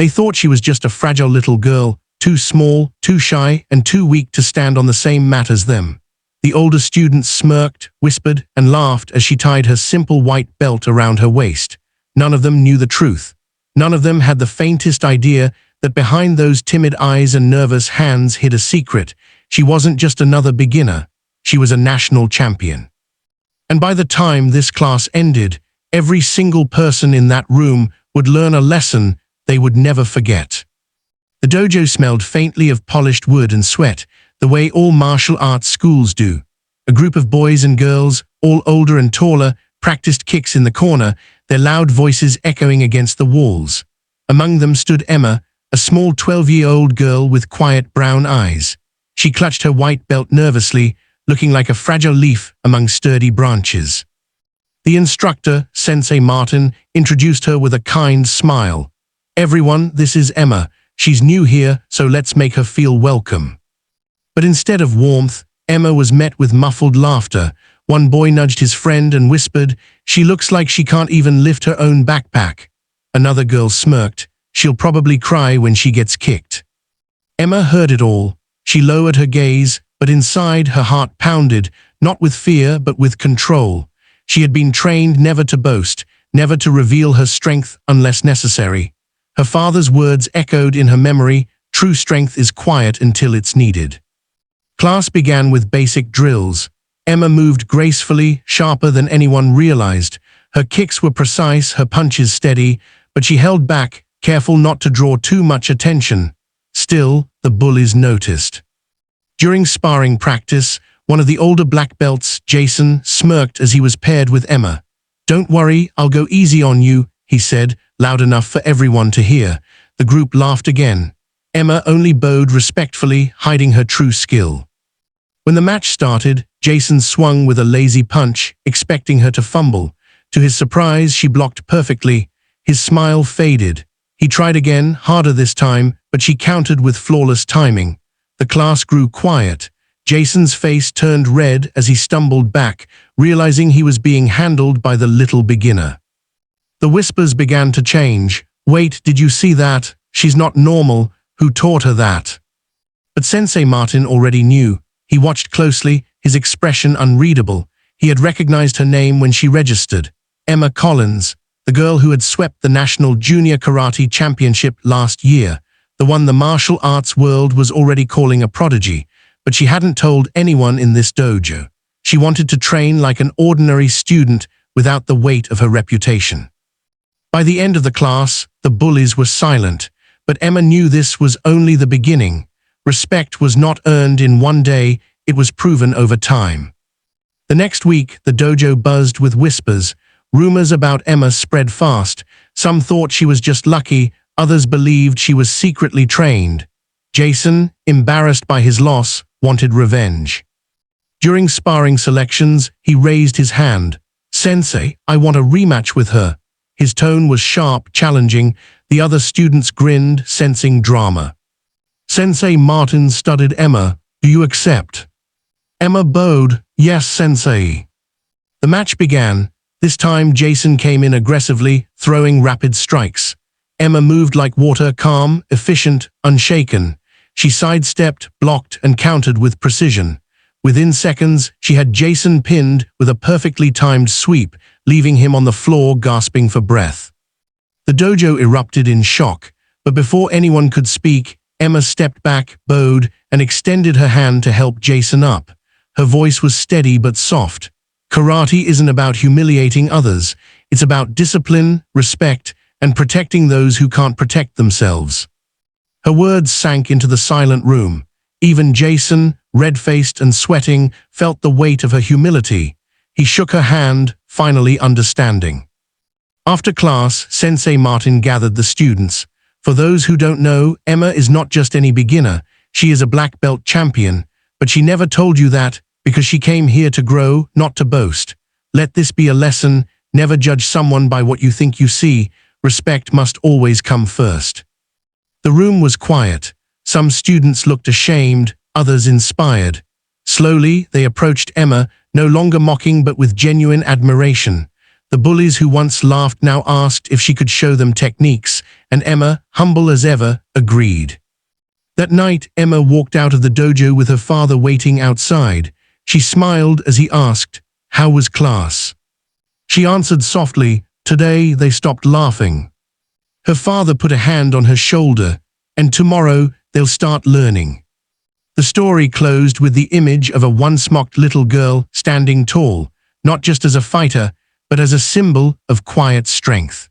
They thought she was just a fragile little girl, too small, too shy, and too weak to stand on the same mat as them. The older students smirked, whispered, and laughed as she tied her simple white belt around her waist. None of them knew the truth. None of them had the faintest idea that behind those timid eyes and nervous hands hid a secret. She wasn't just another beginner. She was a national champion. And by the time this class ended, every single person in that room would learn a lesson they would never forget. The dojo smelled faintly of polished wood and sweat, the way all martial arts schools do. A group of boys and girls, all older and taller, practiced kicks in the corner, their loud voices echoing against the walls. Among them stood Emma, a small 12-year-old girl with quiet brown eyes. She clutched her white belt nervously, looking like a fragile leaf among sturdy branches. The instructor, Sensei Martin, introduced her with a kind smile. "Everyone, this is Emma. She's new here, so let's make her feel welcome." But instead of warmth, Emma was met with muffled laughter. One boy nudged his friend and whispered, "She looks like she can't even lift her own backpack." Another girl smirked, "She'll probably cry when she gets kicked." Emma heard it all. She lowered her gaze, but inside her heart pounded, not with fear but with control. She had been trained never to boast, never to reveal her strength unless necessary. Her father's words echoed in her memory, "True strength is quiet until it's needed." Class began with basic drills. Emma moved gracefully, sharper than anyone realized. Her kicks were precise, her punches steady, but she held back, careful not to draw too much attention. Still, the bullies noticed. During sparring practice, one of the older black belts, Jason, smirked as he was paired with Emma. "Don't worry, I'll go easy on you," he said, loud enough for everyone to hear. The group laughed again. Emma only bowed respectfully, hiding her true skill. When the match started, Jason swung with a lazy punch, expecting her to fumble. To his surprise, she blocked perfectly. His smile faded. He tried again, harder this time, but she countered with flawless timing. The class grew quiet. Jason's face turned red as he stumbled back, realizing he was being handled by the little beginner. The whispers began to change. "Wait, did you see that? She's not normal. Who taught her that?" But Sensei Martin already knew. He watched closely, his expression unreadable. He had recognized her name when she registered. Emma Collins, the girl who had swept the National Junior Karate Championship last year, the one the martial arts world was already calling a prodigy. But she hadn't told anyone in this dojo. She wanted to train like an ordinary student without the weight of her reputation. By the end of the class, the bullies were silent, but Emma knew this was only the beginning. Respect was not earned in one day, it was proven over time. The next week, the dojo buzzed with whispers. Rumors about Emma spread fast. Some thought she was just lucky, others believed she was secretly trained. Jason, embarrassed by his loss, wanted revenge. During sparring selections, he raised his hand. "Sensei, I want a rematch with her." His tone was sharp, challenging. The other students grinned, sensing drama. Sensei Martin studied Emma. "Do you accept?" Emma bowed. "Yes, Sensei." The match began. This time Jason came in aggressively, throwing rapid strikes. Emma moved like water, calm, efficient, unshaken. She sidestepped, blocked, and countered with precision. Within seconds, she had Jason pinned with a perfectly timed sweep, leaving him on the floor gasping for breath. The dojo erupted in shock, but before anyone could speak, Emma stepped back, bowed, and extended her hand to help Jason up. Her voice was steady but soft. "Karate isn't about humiliating others. It's about discipline, respect, and protecting those who can't protect themselves." Her words sank into the silent room. Even Jason, red-faced and sweating, felt the weight of her humility. He shook her hand, finally understanding. After class, Sensei Martin gathered the students. For those who don't know, Emma is not just any beginner. She is a black belt champion. But she never told you that, because she came here to grow, not to boast. Let this be a lesson. Never judge someone by what you think you see. Respect must always come first. The room was quiet. Some students looked ashamed, others inspired. Slowly, they approached Emma, no longer mocking but with genuine admiration. The bullies who once laughed now asked if she could show them techniques, and Emma, humble as ever, agreed. That night, Emma walked out of the dojo with her father waiting outside. She smiled as he asked, "How was class?" She answered softly, "Today they stopped laughing." Her father put a hand on her shoulder, "And tomorrow they'll start learning." The story closed with the image of a once-mocked little girl standing tall, not just as a fighter, but as a symbol of quiet strength.